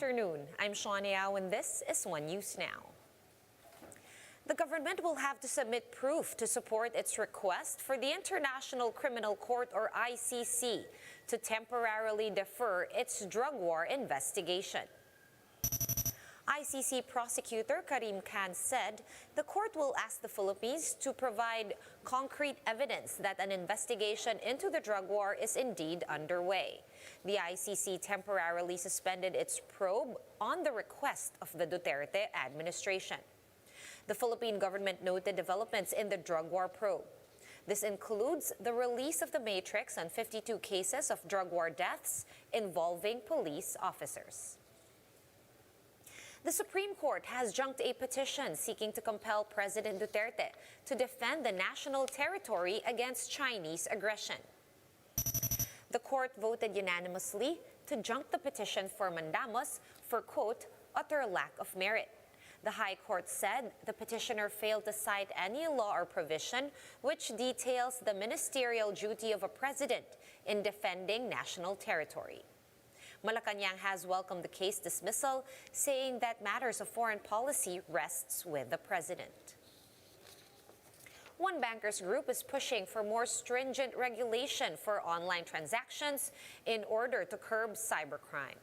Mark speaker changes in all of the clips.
Speaker 1: afternoon. I'm Shawnee Au and this is One News Now. The government will have to submit proof to support its request for the International Criminal Court or ICC to temporarily defer its drug war investigation. ICC prosecutor Karim Khan said the court will ask the Philippines to provide concrete evidence that an investigation into the drug war is indeed underway. The ICC temporarily suspended its probe on the request of the Duterte administration. The Philippine government noted developments in the drug war probe. This includes the release of the matrix on 52 cases of drug war deaths involving police officers. The Supreme Court has junked a petition seeking to compel President Duterte to defend the national territory against Chinese aggression. The court voted unanimously to junk the petition for mandamus for, quote, utter lack of merit. The High Court said the petitioner failed to cite any law or provision which details the ministerial duty of a president in defending national territory. Malacanang has welcomed the case dismissal, saying that matters of foreign policy rests with the president. One bankers group is pushing for more stringent regulation for online transactions in order to curb cybercrime.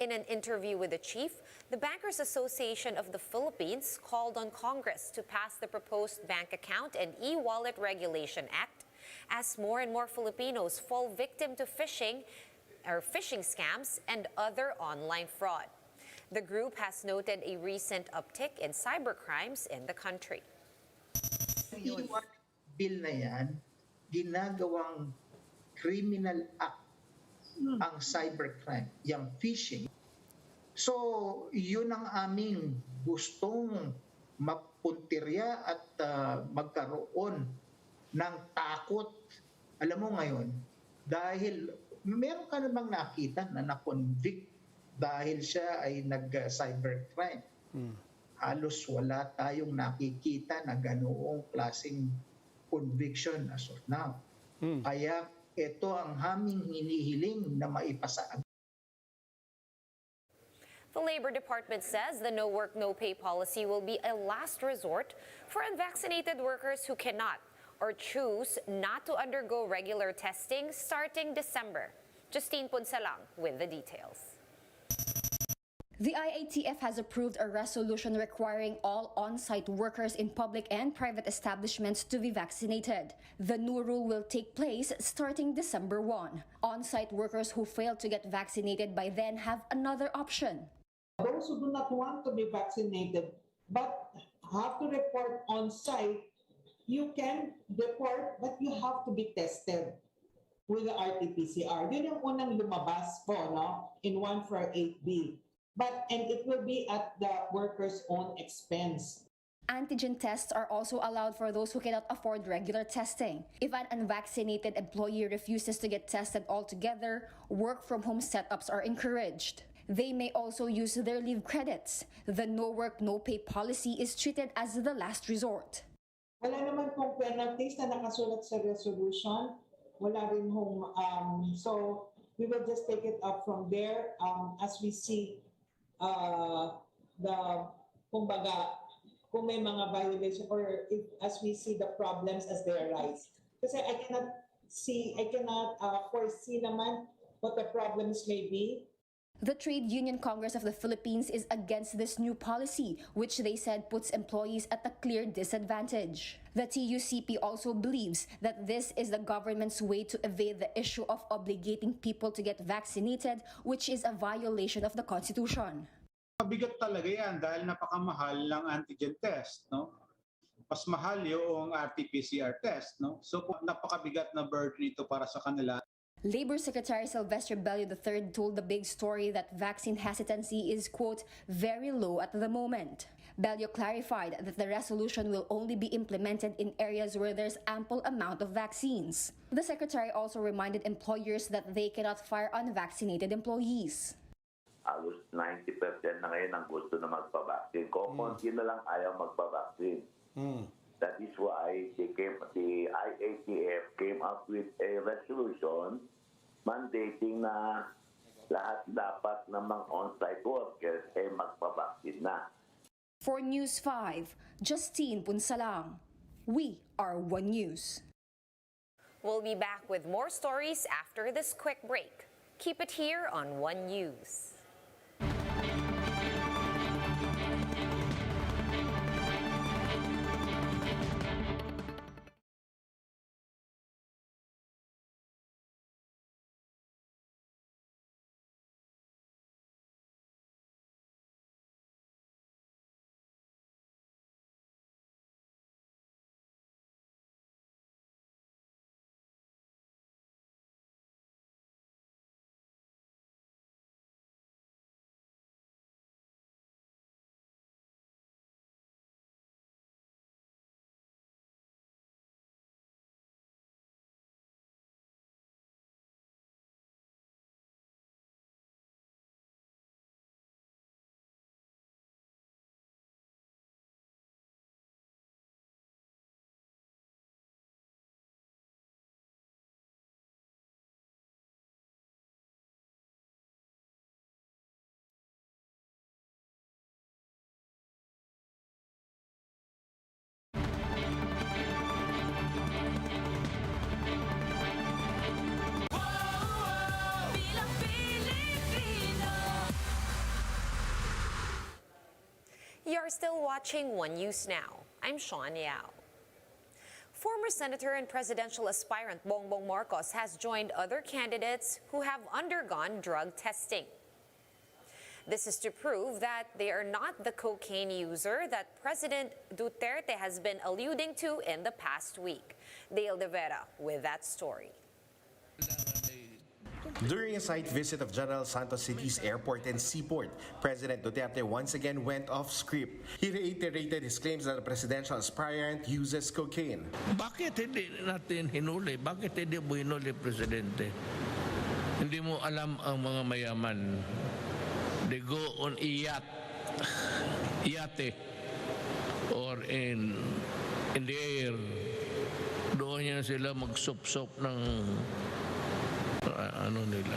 Speaker 1: In an interview with the chief, the Bankers Association of the Philippines called on Congress to pass the proposed Bank Account and E-Wallet Regulation Act as more and more Filipinos fall victim to phishing scams and other online fraud. The group has noted a recent uptick in cybercrimes in the country.
Speaker 2: Yung bill na yan, ginagawang criminal act ang cybercrime, yung phishing. So, yun ang aming gustong mapuntirya at magkaroon ng takot. Alam mo ngayon, dahil meron ka namang nakita na na-convict dahil siya ay nag-cybercrime. Halos wala tayong nakikita na ganoong klaseng conviction as of now. Kaya ito ang aming hinihiling na maipasa.
Speaker 1: The Labor Department says the no work, no pay policy will be a last resort for unvaccinated workers who cannot or choose not to undergo regular testing starting December. Justine Punsalang with the details.
Speaker 3: The IATF has approved a resolution requiring all on-site workers in public and private establishments to be vaccinated. The new rule will take place starting December 1. On-site workers who fail to get vaccinated by then have another option.
Speaker 4: Those who do not want to be vaccinated but have to report on-site, you can report, but you have to be tested with the RT-PCR. Yun yung unang lumabas po, no? In 148B. And it will be at the worker's own expense.
Speaker 3: Antigen tests are also allowed for those who cannot afford regular testing. If an unvaccinated employee refuses to get tested altogether, work-from-home setups are encouraged. They may also use their leave credits. The no work, no pay policy is treated as the last resort.
Speaker 4: Wala naman pong penalties na nakasulat sa resolution. Wala rin hong, so we will just take it up from there as we see kumbaga, kung may mga violation or as we see the problems as they arise. Kasi I cannot foresee naman what the problems may be.
Speaker 3: The Trade Union Congress of the Philippines is against this new policy, which they said puts employees at a clear disadvantage. The TUCP also believes that this is the government's way to evade the issue of obligating people to get vaccinated, which is a violation of the Constitution.
Speaker 5: Mabigat talaga yan dahil napakamahal ng antigen test, no? Mas mahal yung RT-PCR test, no? So napakabigat na burden ito para sa kanila.
Speaker 3: Labor Secretary Sylvester Bello III told the Big Story that vaccine hesitancy is, quote, very low at the moment. Bello clarified that the resolution will only be implemented in areas where there's ample amount of vaccines. The Secretary also reminded employers that they cannot fire unvaccinated employees.
Speaker 6: Halos 90% na ngayon ang gusto na magpa-vaccine. Konti na lang ayaw magpa-vaccine. That is why the IATF came up with a resolution mandating na lahat dapat ng mga on-site workers ay magpabaksin na.
Speaker 3: For News 5, Justine Punsalang. We are One News.
Speaker 1: We'll be back with more stories after this quick break. Keep it here on One News. You're still watching One News Now. I'm Sean Yao. Former Senator and presidential aspirant Bongbong Marcos has joined other candidates who have undergone drug testing. This is to prove that they are not the cocaine user that President Duterte has been alluding to in the past week. Dale De Vera with that story.
Speaker 7: During a site visit of General Santos City's airport and seaport, President Duterte once again went off script. He reiterated his claims that the presidential aspirant uses cocaine.
Speaker 8: Bakit hindi natin hinuli? Bakit hindi mo hinuli, Presidente? Hindi mo alam ang mga mayaman. They go on yate, or in the air. Doon yan sila magsup-sup ng ano nila.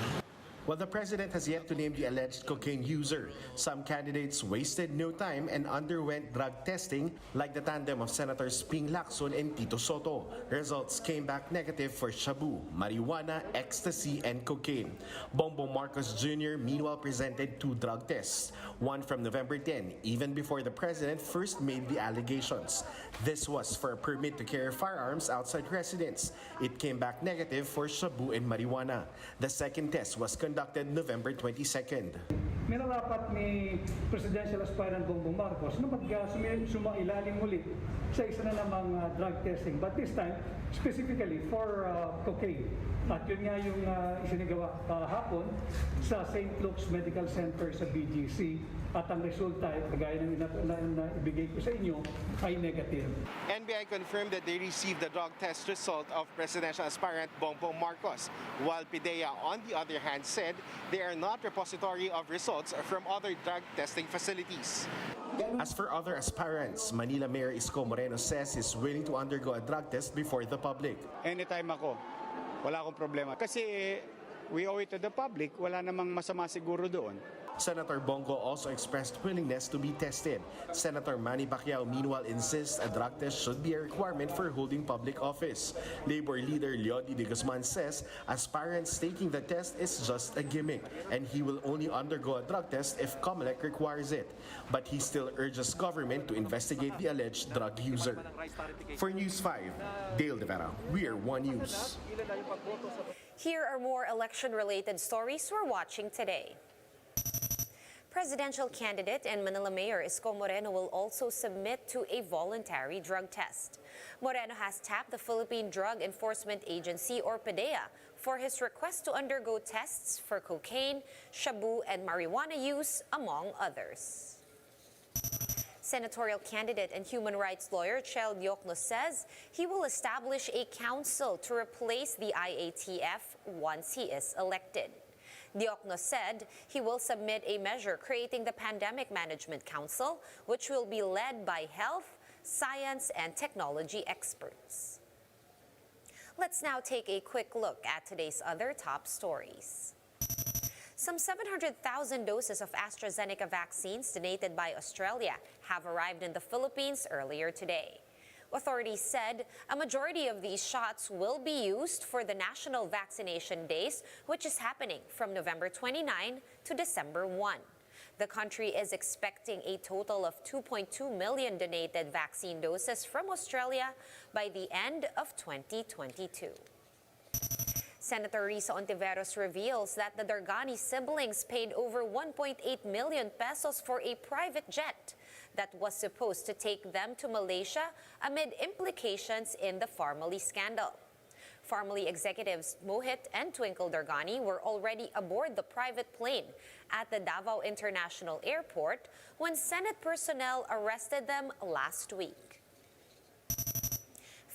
Speaker 7: While the president has yet to name the alleged cocaine user, some candidates wasted no time and underwent drug testing, like the tandem of Senators Ping Lacson and Tito Soto. Results came back negative for shabu, marijuana, ecstasy, and cocaine. Bongbong Marcos Jr. meanwhile presented 2 drug tests, one from November 10, even before the president first made the allegations. This was for a permit to carry firearms outside residence. It came back negative for shabu and marijuana. The second test was conducted November 22nd.
Speaker 9: Minarapat ni Presidential Aspirant Bongbong Marcos na sumailalim ulit sa isa na namang drug testing, but this time specifically for cocaine. At yun nga yung isinagawa kahapon sa St. Luke's Medical Center sa BGC, at ang resulta ay kagaya ng ibigay ko sa inyo ay negative.
Speaker 10: NBI confirmed that they received the drug test result of presidential aspirant Bongbong Marcos, while PDEA on the other hand said they are not repository of results from other drug testing facilities.
Speaker 7: As for other aspirants, Manila Mayor Isko Moreno says he's willing to undergo a drug test before the public.
Speaker 11: Anytime ako, wala akong problema. Kasi we owe it to the public, wala namang masama siguro doon.
Speaker 7: Senator Bongo also expressed willingness to be tested. Senator Manny Pacquiao meanwhile insists a drug test should be a requirement for holding public office. Labor leader Leody de Guzman says aspirants taking the test is just a gimmick and he will only undergo a drug test if COMELEC requires it. But he still urges government to investigate the alleged drug user. For News 5, Dale De Vera, we are One News.
Speaker 1: Here are more election-related stories we're watching today. Presidential candidate and Manila Mayor Isko Moreno will also submit to a voluntary drug test. Moreno has tapped the Philippine Drug Enforcement Agency, or PDEA, for his request to undergo tests for cocaine, shabu, and marijuana use, among others. Senatorial candidate and human rights lawyer Chel Diokno says he will establish a council to replace the IATF once he is elected. Diokno said he will submit a measure creating the Pandemic Management Council, which will be led by health, science, and technology experts. Let's now take a quick look at today's other top stories. Some 700,000 doses of AstraZeneca vaccines donated by Australia have arrived in the Philippines earlier today. Authorities said a majority of these shots will be used for the National Vaccination Days, which is happening from November 29 to December 1. The country is expecting a total of 2.2 million donated vaccine doses from Australia by the end of 2022. Senator Risa Ontiveros reveals that the Dargani siblings paid over 1.8 million pesos for a private jet that was supposed to take them to Malaysia amid implications in the Farmally scandal. Farmally executives Mohit and Twinkle Dargani were already aboard the private plane at the Davao International Airport when Senate personnel arrested them last week.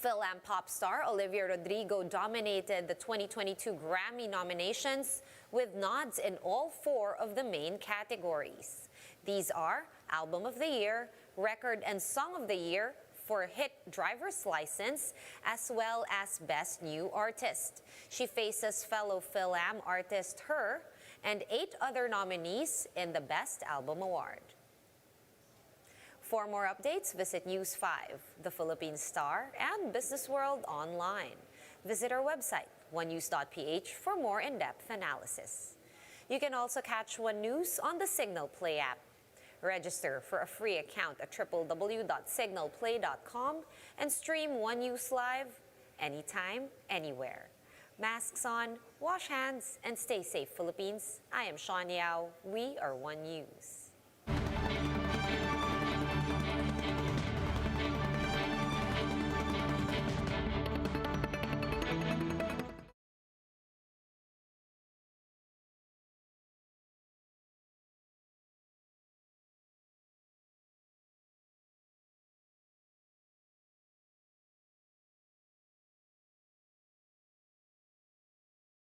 Speaker 1: Film pop star Olivia Rodrigo dominated the 2022 Grammy nominations with nods in all 4 of the main categories. These are Album of the Year, Record and Song of the Year for hit Driver's License, as well as Best New Artist. She faces fellow Film artist Her and 8 other nominees in the Best Album Award. For more updates, visit News 5, The Philippine Star, and Business World online. Visit our website, onenews.ph, for more in-depth analysis. You can also catch One News on the Signal Play app. Register for a free account at www.signalplay.com and stream One News live anytime, anywhere. Masks on, wash hands, and stay safe, Philippines. I am Sean Yao. We are One News.